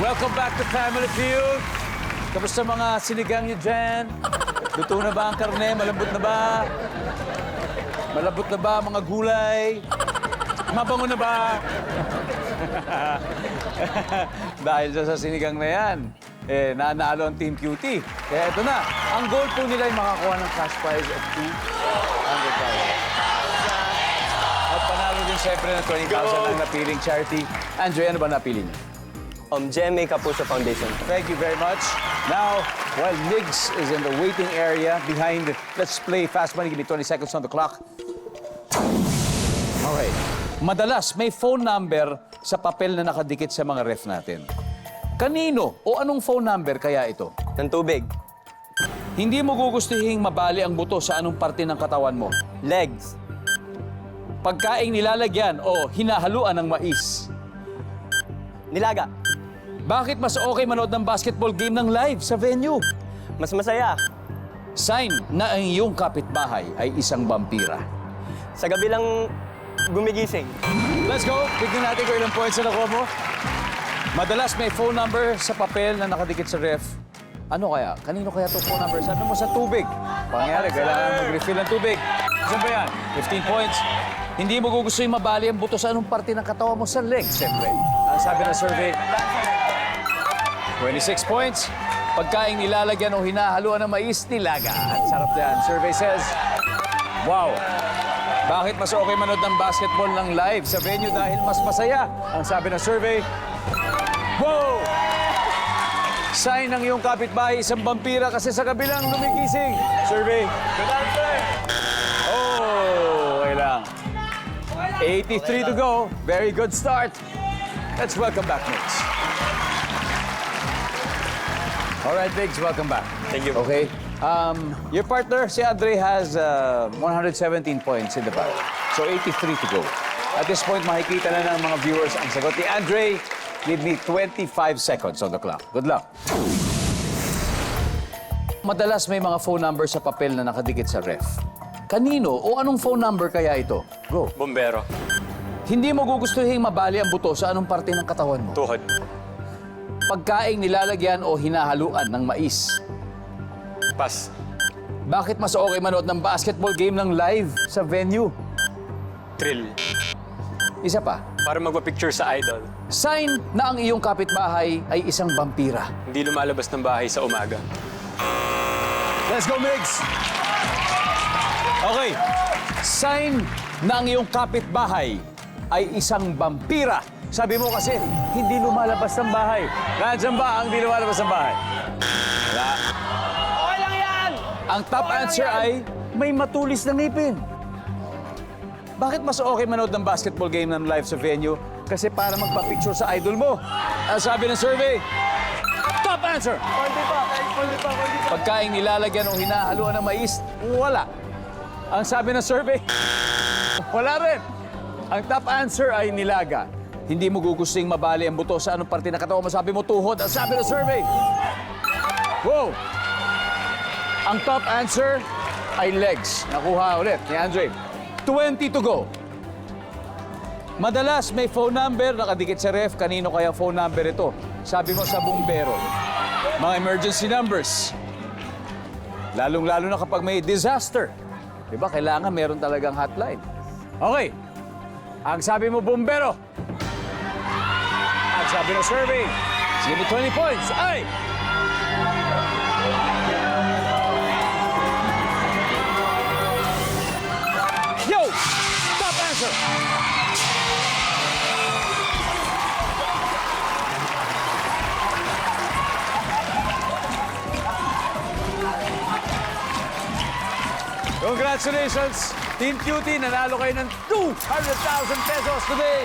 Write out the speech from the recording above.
Welcome back to Family Feud. Kamusta mga sinigang niyo dyan? Luto na ba ang karne? Malambot na ba? Malambot na ba mga gulay? Mabango na ba? Dahil sa sinigang na yan, nanalo ang Team Cutie. Kaya ito na, ang goal po nila ay makakuha ng cash prize of $200,000. At panalo din siyempre ng 20,000 ang napiling charity. Andre, ano ba napili niyo? GMA Kapuso Foundation. Thank you very much. Now, while Migs is in the waiting area behind, let's play Fast Money. Give me 20 seconds on the clock. Okay. Madalas, may phone number sa papel na nakadikit sa mga ref natin. Kanino o anong phone number kaya ito? Ng tubig. Hindi mo gugustuhing mabali ang buto sa anong parte ng katawan mo. Legs. Pagkaing nilalagyan o hinahaluan ng mais. Nilaga. Bakit mas okay manood ng basketball game ng live sa venue? Mas masaya. Sign na ang iyong kapitbahay ay isang vampira. Sa gabi lang gumigising. Let's go! Tignan natin kung ilang points na nakuha mo. Madalas may phone number sa papel na nakadikit sa ref. Ano kaya? Kanino kaya itong phone number? Sabi mo sa tubig. Pangyari, kailangan mag-refill ng tubig. Saan ba yan? 15 points. Hindi mo gugustuhin mabali ang buto sa anong parte ng katawan mo sa leg, siyempre. Ang sabi ng survey, 26 points. Pagkaing nilalagyan o hinahaluan ng mais, nilaga. Sarap yan. Survey says, wow. Bakit mas okay manood ng basketball ng live sa venue dahil mas masaya? Ang sabi ng survey, wow! Sign ng iyong kapitbahay, isang vampira kasi sa kabilang lumigising. Survey. Good answer! Oh, okay lang. 83 to go. Very good start. Let's welcome back, Migs. All right, Migs, welcome back. Thank you. Okay. Your partner, si Andre, has 117 points in the bag. So, 83 to go. At this point, makikita na ng mga viewers ang sagot ni Andre. Give me 25 seconds on the clock. Good luck. Madalas may mga phone number sa papel na nakadikit sa ref. Kanino o anong phone number kaya ito? Go. Bombero. Hindi mo gugustuhin mabali ang buto sa anong parte ng katawan mo? Tuhod. Pagkaing nilalagyan o hinahaluan ng mais. Pas. Bakit mas okay manood ng basketball game ng live sa venue? Thrill. Isa pa, Para magpa-picture sa idol. sign na ang iyong kapitbahay ay isang vampira. Hindi lumalabas ng bahay sa umaga. Let's go, Migs! Okay. Sign na ang iyong kapitbahay ay isang vampira. Sabi mo kasi, hindi lumalabas ng bahay. Nandiyan ba ang hindi lumalabas ng bahay? Wala. Okay lang yan! Ang top answer ay may matulis na ngipin. Bakit mas okay manood ng basketball game ng live sa venue? Kasi para magpa-picture sa idol mo. Ang sabi ng survey, top answer! Konti pa. Pagkaing nilalagyan o hinahaluan ng mais, wala. Ang sabi ng survey, wala rin. Ang top answer ay nilaga. Hindi mo gugustuhin mabali ang buto sa anong parte ng katawan mo. Sabi mo tuhod. Ang sabi ng survey, wow! Ang top answer ay legs. Nakuha ulit ni Andre. 20 to go. Madalas may phone number nakadikit sa ref. Kanino kaya phone number ito? Sabi mo sa bumbero. Mga emergency numbers. Lalong-lalo na kapag may disaster. Diba? Kailangan meron talagang hotline. Okay. Ang sabi mo, bumbero. Ang sabi ng survey, give me 20 points. Ay! Yo! Top answer! Congratulations, Team Cutie! Nanalo kayo ng 200,000 pesos today!